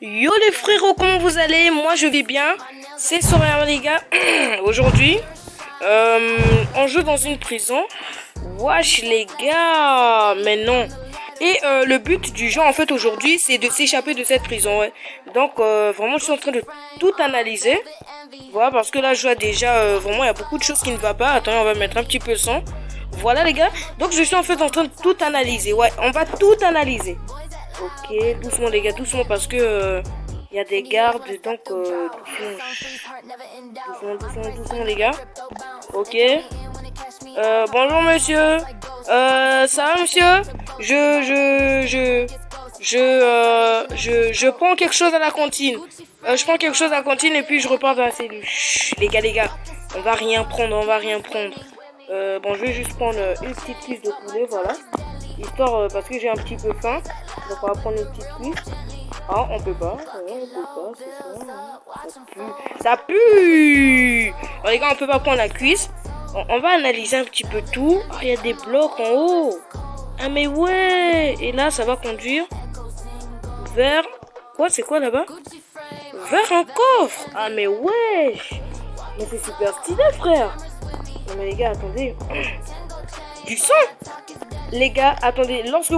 Yo les frérots, comment vous allez? Moi je vais bien. C'est Soraya les gars. Aujourd'hui, on joue dans une prison. Wesh les gars, mais non. Et le but du jeu en fait aujourd'hui, c'est de s'échapper de cette prison. Ouais. Donc vraiment, je suis en train de tout analyser. Voilà, parce que là je vois déjà vraiment il y a beaucoup de choses qui ne vont pas. Attendez, on va mettre un petit peu le son. Voilà les gars. Donc je suis en fait en train de tout analyser. Ouais, on va tout analyser. Ok, doucement les gars, doucement parce que il y a des gardes, donc doucement les gars. Ok. Bonjour monsieur. Ça va monsieur? Je prends quelque chose à la cantine. Je prends quelque chose à la cantine et puis je repars dans la cellule. Chut, les gars, on va rien prendre. Bon, je vais juste prendre une petite cuisse de poulet, voilà. Histoire, parce que j'ai un petit peu faim. Donc on va prendre une petite cuisse. Ah, on peut pas, c'est ça. Ça pue. Bon, les gars, on peut pas prendre la cuisse. On va analyser un petit peu tout. Oh, il y a des blocs en haut. Ah mais ouais. Et là, ça va conduire vers... Quoi, c'est quoi là-bas? Vers un coffre. Ah mais wesh. Mais c'est super stylé, frère. Non mais les gars, attendez. Du sang. Les gars, attendez. Lorsque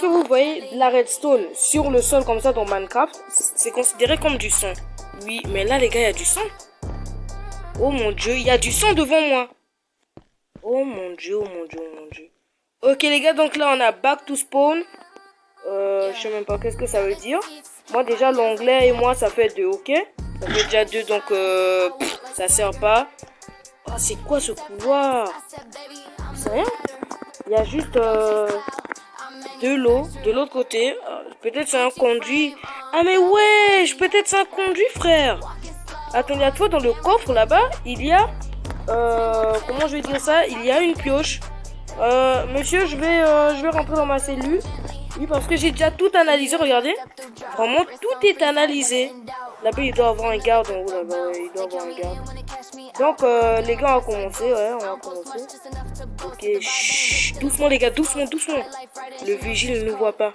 vous voyez de la redstone sur le sol comme ça dans Minecraft, c'est considéré comme du sang. Oui, mais là les gars, il y a du sang. Oh mon dieu, il y a du sang devant moi. Oh mon dieu. Ok les gars, donc là on a back to spawn. Je sais même pas qu'est-ce que ça veut dire. Moi déjà l'anglais et moi ça fait 2, ok. Ça fait déjà 2 donc ça sert pas. Oh c'est quoi ce couloir? C'est rien. Il y a juste de l'eau de l'autre côté. Peut-être c'est un conduit. Ah mais wesh, peut-être c'est un conduit frère. Attendez, à toi dans le coffre là-bas, il y a... comment je vais dire ça? Il y a une pioche. Monsieur, je vais rentrer dans ma cellule. Oui, parce que j'ai déjà tout analysé, regardez. Vraiment, tout est analysé. Là-bas, il doit avoir un garde en haut là-bas. Ouais, il doit avoir un garde. Donc, les gars, on va commencer. Ouais, on va commencer. Ok, chut, doucement les gars, doucement. Le vigile ne nous voit pas.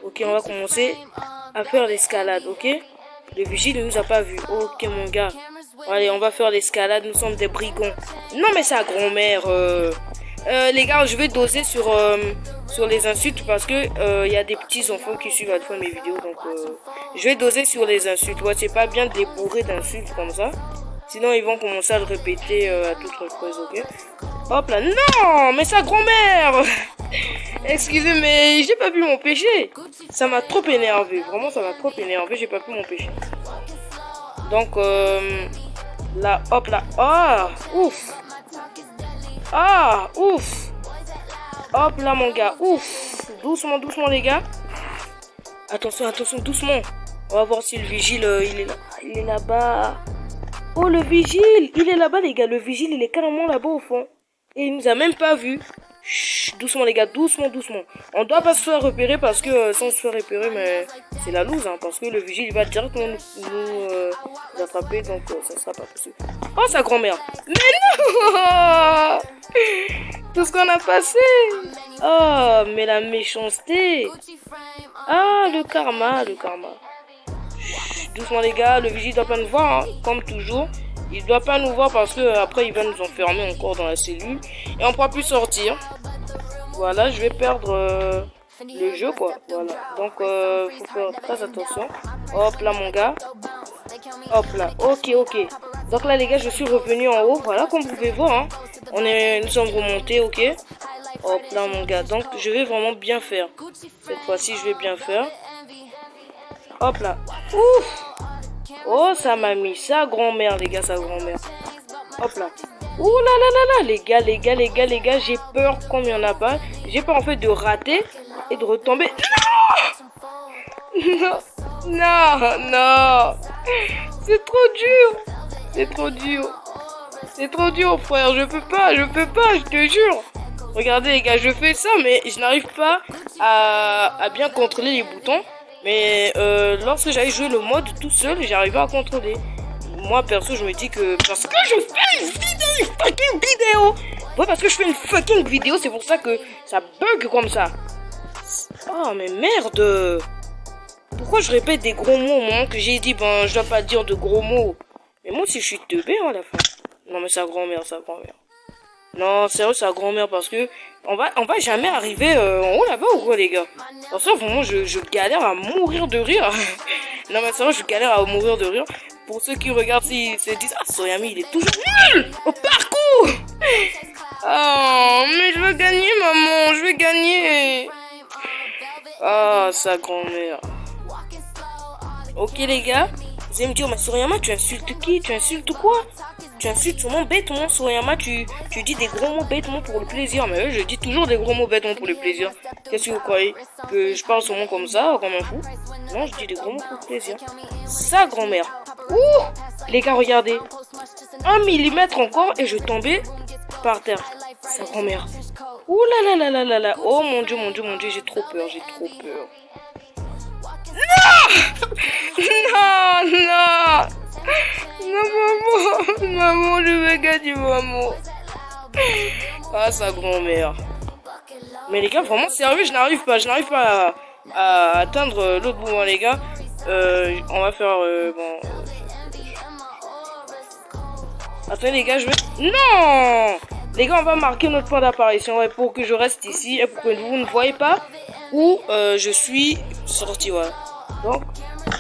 Ok, on va commencer à faire l'escalade, ok? Le vigile ne nous a pas vu. Ok mon gars. Allez, on va faire l'escalade. Nous sommes des brigands. Non mais sa grand-mère. Les gars, je vais doser sur les insultes parce que y a des petits enfants qui suivent à la fin de mes vidéos. Donc je vais doser sur les insultes. Ouais, c'est pas bien de les bourrer d'insultes comme ça. Sinon ils vont commencer à le répéter à toute reprise, ok? Hop là. Non, mais sa grand-mère. Excusez, mais j'ai pas pu m'empêcher. Ça m'a trop énervé. Vraiment, ça m'a trop énervé. J'ai pas pu m'empêcher. Donc, là, hop là. Ah, ouf. Ah, ouf. Hop là, mon gars. Ouf. Doucement, les gars. Attention, doucement. On va voir si le vigile, il est là. Il est là-bas. Oh, le vigile. Il est là-bas, les gars. Le vigile, il est carrément là-bas au fond. Et il nous a même pas vu. Chut, doucement les gars, doucement. On doit pas se faire repérer parce que sans se faire repérer, mais c'est la loose, hein, parce que le vigile il va directement nous attraper, donc ça sera pas possible. Oh sa grand-mère. Mais non. Tout ce qu'on a passé. Oh mais la méchanceté. Ah le karma. Chut, doucement les gars, le vigile doit pas nous voir, hein, comme toujours. Il doit pas nous voir parce que après il va nous enfermer encore dans la cellule et on pourra plus sortir. Voilà, je vais perdre le jeu quoi. Voilà. Donc faut faire très attention. Hop là mon gars. Hop là. Ok. Donc là les gars, je suis revenu en haut. Voilà, comme vous pouvez voir, hein. Nous sommes remontés, ok. Hop là mon gars. Donc je vais vraiment bien faire. Cette fois-ci, je vais bien faire. Hop là. Ouf. Oh, ça m'a mis sa grand-mère, les gars, sa grand-mère. Hop là. Ouh là, les gars, j'ai peur comme il n'y en a pas. J'ai peur en fait de rater et de retomber. Non. C'est trop dur, frère. Je peux pas, je te jure. Regardez, les gars, je fais ça, mais je n'arrive pas à bien contrôler les boutons. Mais lorsque j'avais joué le mode tout seul, j'arrivais à contrôler. Moi perso, je me dis que parce que je fais une fucking vidéo. Ouais, parce que je fais une fucking vidéo, c'est pour ça que ça bug comme ça. Oh mais merde. Pourquoi je répète des gros mots au moment que j'ai dit, ben, je dois pas dire de gros mots. Mais moi aussi, je suis teubé, hein, à la fin. Non, mais sa grand-mère, sa grand-mère. Non, sérieux, sa grand-mère, parce que on va jamais arriver en haut là-bas ou quoi, les gars? Parce que vraiment, je galère à mourir de rire. Non, mais sérieux, je galère à mourir de rire. Pour ceux qui regardent, ils se disent, ah, Soyami, il est toujours nul au parcours. Oh, mais je veux gagner, maman, je veux gagner. Ah, sa grand-mère. Ok, les gars, vous allez me dire, mais Soriyama, tu insultes qui? Tu insultes quoi? Tu insultes souvent bêtement, Soriyama, tu dis des gros mots bêtement pour le plaisir. Mais oui, je dis toujours des gros mots bêtement pour le plaisir. Qu'est-ce que vous croyez? Que je parle souvent comme ça, comme un fou? Non, je dis des gros mots pour le plaisir. Sa grand-mère. Ouh! Les gars, regardez. 1 millimètre encore et je tombais par terre. Sa grand-mère. Ouh là là là là là là. Oh mon dieu, mon dieu, mon dieu, j'ai trop peur, j'ai trop peur. Non! Non, non! Non, maman! Maman, je veux gagner, maman! Ah, sa grand-mère. Mais les gars, vraiment sérieux, je n'arrive pas à atteindre l'autre bout, hein, les gars. On va faire, bon... Attendez, les gars, je vais... Non! Les gars, on va marquer notre point d'apparition, ouais, pour que je reste ici et pour que vous ne voyez pas où je suis sorti, voilà. Donc,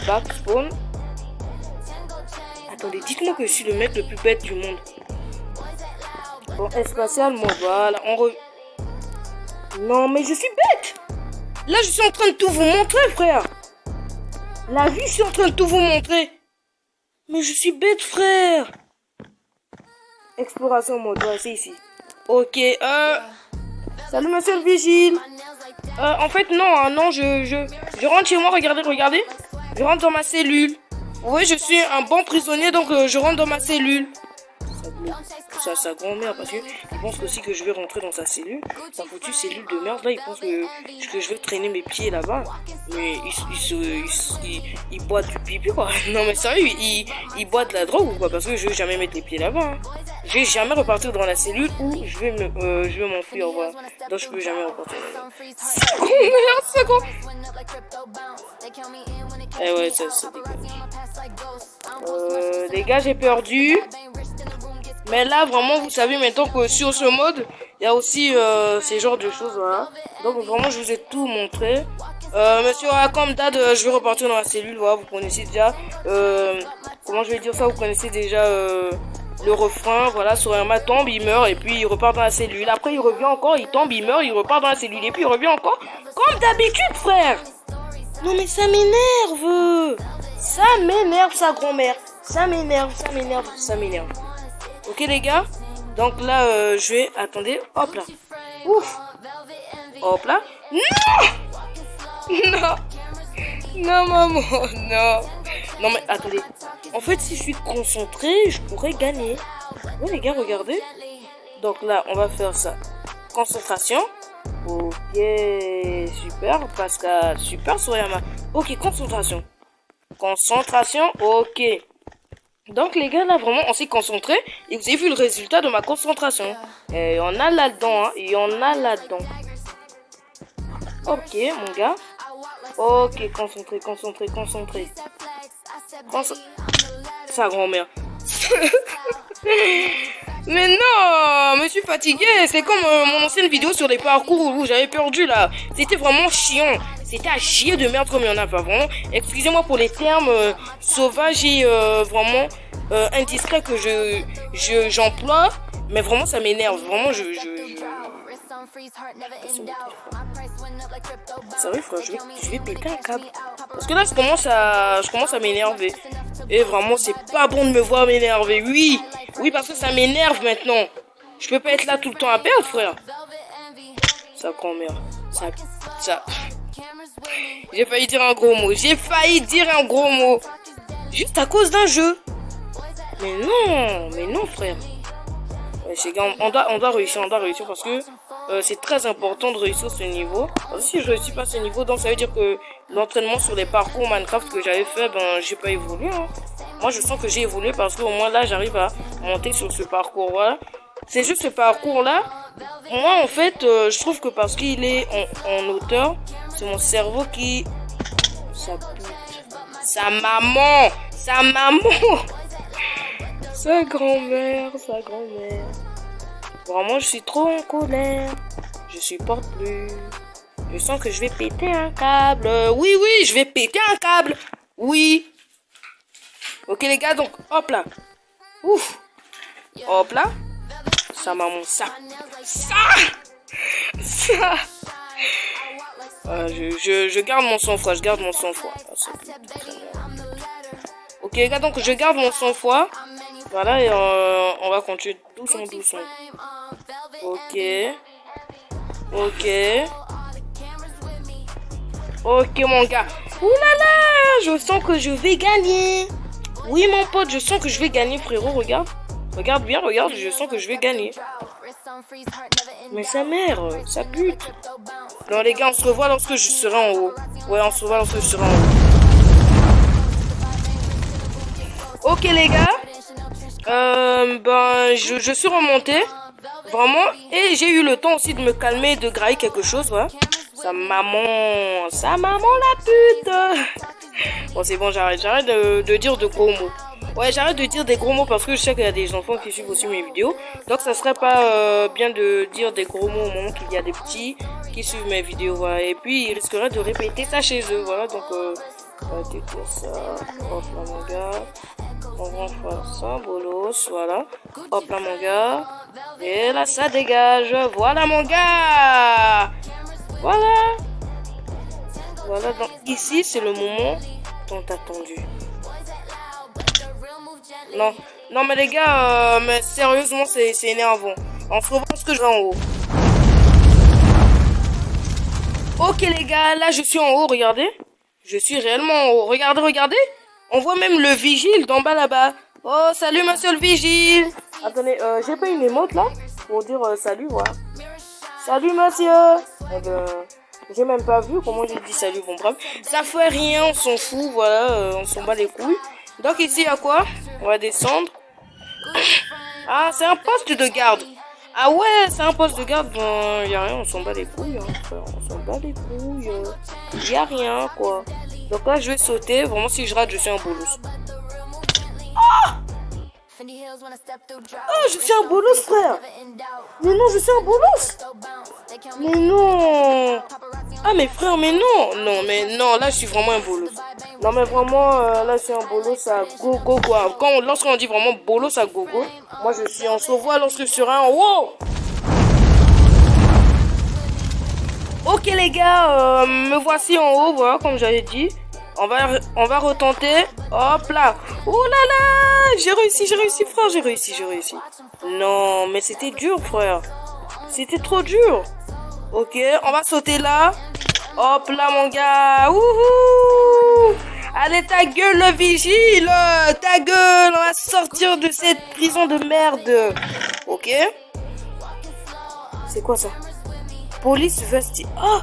back spawn. Attendez, dites-moi que je suis le mec le plus bête du monde. Bon, spatial mode, voilà, Non, mais je suis bête. Là, je suis en train de tout vous montrer, frère. La vie, je suis en train de tout vous montrer. Mais je suis bête, frère. Exploration mode, ouais, c'est ici. Ok, salut, monsieur le vigile. En fait, non, non, je rentre chez moi, regardez. Je rentre dans ma cellule. Oui, je suis un bon prisonnier, donc je rentre dans ma cellule. Sa grand-mère, parce que il pense aussi que je vais rentrer dans sa cellule. Sa foutue cellule de merde, là, il pense que je vais traîner mes pieds là-bas. Mais il boit du pipi, quoi. Non, mais sérieux, il boit de la drogue ou quoi? Parce que je vais jamais mettre les pieds là-bas. Hein. Je vais jamais repartir dans la cellule où je vais m'enfuir, voilà. Donc je peux jamais repartir là-bas. Sa grand-mère, sa grand-mère. Eh ouais, ça dégueulasse. Les gars, j'ai perdu. Mais là, vraiment, vous savez maintenant que sur ce mode, il y a aussi ces genres de choses, voilà. Donc vraiment, je vous ai tout montré. Monsieur comme dad, je vais repartir dans la cellule, voilà, vous connaissez déjà. Comment je vais dire ça? Vous connaissez déjà le refrain, voilà, Soriyama tombe, il meurt, et puis il repart dans la cellule. Après, il revient encore, il tombe, il meurt, il repart dans la cellule, et puis il revient encore, comme d'habitude, frère. Non mais ça m'énerve. Ça m'énerve, sa grand-mère. Ça m'énerve. Ok les gars. Donc là, je vais... Attendez. Hop là. Ouf. Hop là. Non. Non. Non maman. Non. Non mais attendez. En fait, si je suis concentré, je pourrais gagner. Oui les gars, regardez. Donc là, on va faire ça. Concentration. Ok, super, Pascal, super, Soriyama. Ok, concentration. Ok. Donc les gars, là, vraiment, on s'est concentré. Et vous avez vu le résultat de ma concentration. Et on a là-dedans, hein. Et on a là-dedans. Ok, mon gars. Ok, concentré. Sa grand-mère. Mais non, je suis fatigué. C'est comme mon ancienne vidéo sur les parcours où j'avais perdu là. C'était vraiment chiant. C'était à chier de merde comme il y en a pas vraiment. Excusez-moi pour les termes sauvages et vraiment indiscrets que j'emploie. Mais vraiment ça m'énerve. Vraiment Sérieux frère, je vais péter un câble. Parce que là je commence à m'énerver. Et vraiment c'est pas bon de me voir m'énerver. Oui parce que ça m'énerve maintenant. Je peux pas être là tout le temps à perdre frère. Sa grand-mère. Ça. J'ai failli dire un gros mot. Juste à cause d'un jeu. Mais non frère. On doit réussir parce que c'est très important de réussir ce niveau. Parce que si je réussis pas ce niveau, donc ça veut dire que l'entraînement sur les parcours Minecraft que j'avais fait, j'ai pas évolué. Hein. Moi je sens que j'ai évolué parce qu'au moins là j'arrive à monter sur ce parcours. Voilà. C'est juste ce parcours là. Moi en fait, je trouve que parce qu'il est en hauteur, c'est mon cerveau qui Sa pute. Sa maman. Sa maman. Sa grand-mère. Sa grand-mère. Vraiment, je suis trop en colère. Je supporte plus. Je sens que je vais péter un câble. Oui, oui, je vais péter un câble. Oui. Ok, les gars, donc, hop là. Ouf. Hop là. Ça, maman, ça. Je garde mon sang-froid. Je garde mon sang-froid. Ok, les gars, donc, je garde mon sang-froid. Voilà, et on va continuer doucement. Ok. Ok, mon gars. Ouh là là, je sens que je vais gagner. Oui, mon pote, je sens que je vais gagner, frérot. Regarde. Regarde bien, regarde, je sens que je vais gagner. Mais sa mère, sa pute. Non, les gars, on se revoit lorsque je serai en haut. Ouais, on se revoit lorsque je serai en haut. Ok, les gars. Je suis remonté. Vraiment. Et j'ai eu le temps aussi de me calmer, de grailler quelque chose, ouais. Sa maman la pute. Bon, c'est bon, j'arrête de dire de gros mots. Ouais, j'arrête de dire des gros mots parce que je sais qu'il y a des enfants qui suivent aussi mes vidéos. Donc, ça serait pas bien de dire des gros mots au moment qu'il y a des petits qui suivent mes vidéos, voilà. Et puis, ils risqueraient de répéter ça chez eux, voilà. Donc, on va dire ça. Hop là, mon gars. On va faire ça, bolos, voilà. Hop là, mon gars. Et là, ça dégage. Voilà, mon gars. Voilà. Voilà, donc ici, c'est le moment tant attendu. Non, mais les gars, mais sérieusement, c'est énervant. On se revoit ce que je vais en haut. Ok, les gars, là, je suis en haut, regardez. Je suis réellement en haut. Regardez. On voit même le vigile d'en bas là-bas. Oh, salut, monsieur le vigile. Attendez, j'ai pas une émote là pour dire salut, voilà. Salut, monsieur. J'ai même pas vu comment j'ai dit salut, bon bref. Ça fait rien, on s'en fout, voilà, on s'en bat les couilles. Donc ici, il y a quoi? On va descendre. Ah, c'est un poste de garde. Ah ouais, c'est un poste de garde. Bon, y a rien, on s'en bat les couilles, hein, frère. On s'en bat les couilles. Y a rien, quoi. Donc là, je vais sauter. Vraiment, si je rate, je suis un bolos. Oh, je suis un bolos, frère. Mais non, je suis un bolos. Mais non. Ah, mais frère, mais non. Non, là, je suis vraiment un bolos. Non, mais vraiment, là, je suis un bolos à gogo, quoi. Lorsqu'on dit vraiment bolos à gogo, moi, je suis en sauvois lorsque je serai en haut. Ok, les gars, me voici en haut, voilà, comme j'avais dit. On va retenter. Hop là. Oh là là. J'ai réussi, frère. J'ai réussi. Non, mais c'était dur, frère. C'était trop dur. Ok, on va sauter là. Hop là, mon gars. Wouhou. Allez, ta gueule, le vigile. Ta gueule. On va sortir de cette prison de merde. Ok. C'est quoi ça? Police vesti. Oh,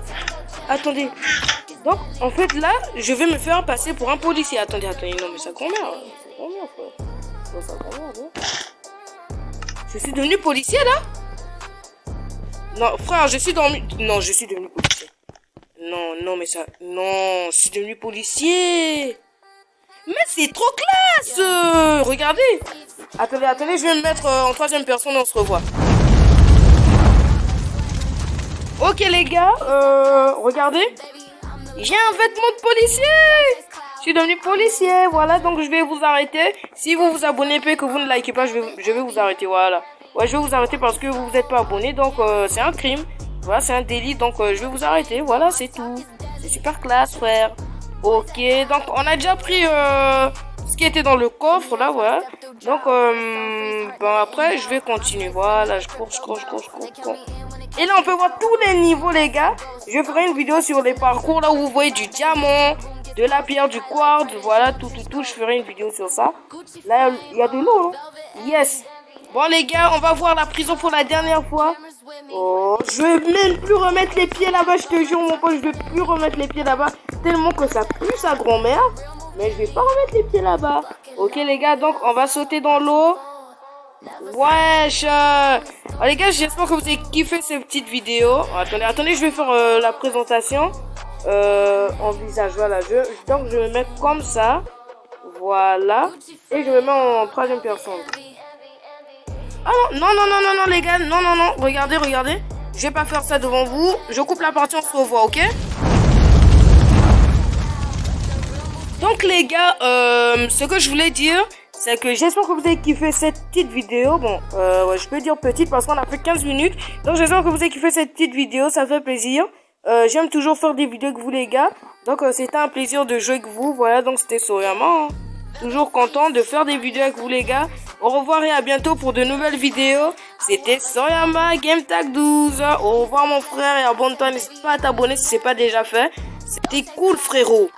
attendez. Donc, en fait, là, je vais me faire passer pour un policier. Attendez, non, mais ça grand-mère. C'est grand-mère, frère. Ça grand-mère, non? Je suis devenu policier, là? Non, frère, je suis devenu policier. Non, mais ça... Non, je suis devenu policier. Mais c'est trop classe. Regardez. Attendez, je vais me mettre en troisième personne, on se revoit. Ok, les gars, regardez. J'ai un vêtement de policier. Je suis devenu policier. Voilà, donc je vais vous arrêter. Si vous vous abonnez pas et que vous ne likez pas, je vais vous arrêter. Voilà. Ouais, je vais vous arrêter parce que vous n'êtes pas abonné. Donc, c'est un crime. Voilà, c'est un délit. Donc, je vais vous arrêter. Voilà, c'est tout. C'est super classe, frère. Ok, donc on a déjà pris ce qui était dans le coffre, là, voilà. Donc, après, je vais continuer. Voilà, je cours. Et là, on peut voir tous les niveaux, les gars. Je ferai une vidéo sur les parcours, là où vous voyez du diamant, de la pierre, du quartz, voilà, tout. Je ferai une vidéo sur ça. Là, il y a de l'eau, hein. Yes. Bon, les gars, on va voir la prison pour la dernière fois. Oh, je vais même plus remettre les pieds là-bas, je te jure, mon pote, je vais plus remettre les pieds là-bas. Tellement que ça pue sa grand-mère. Mais je vais pas remettre les pieds là-bas. Ok, les gars, donc, on va sauter dans l'eau. Wesh. Les gars, j'espère que vous avez kiffé cette petite vidéo. Attendez, je vais faire la présentation. en visage. Voilà, donc je me mets comme ça. Voilà. Et je me mets en troisième personne. Ah non, non, non, non, non, non, les gars. Non, non, non. Regardez, regardez. Je vais pas faire ça devant vous. Je coupe la partie, on se revoit, ok? Donc les gars, ce que je voulais dire, c'est que j'espère que vous avez kiffé cette petite vidéo. Bon, ouais, je peux dire petite parce qu'on a fait 15 minutes. Donc j'espère que vous avez kiffé cette petite vidéo, ça fait plaisir. J'aime toujours faire des vidéos avec vous les gars. Donc c'était un plaisir de jouer avec vous. Voilà, donc c'était Soyama. Hein. Toujours content de faire des vidéos avec vous les gars. Au revoir et à bientôt pour de nouvelles vidéos. C'était Soyama Game Tag 12. Au revoir mon frère et abonne-toi. N'hésite pas à t'abonner si c'est pas déjà fait. C'était cool frérot.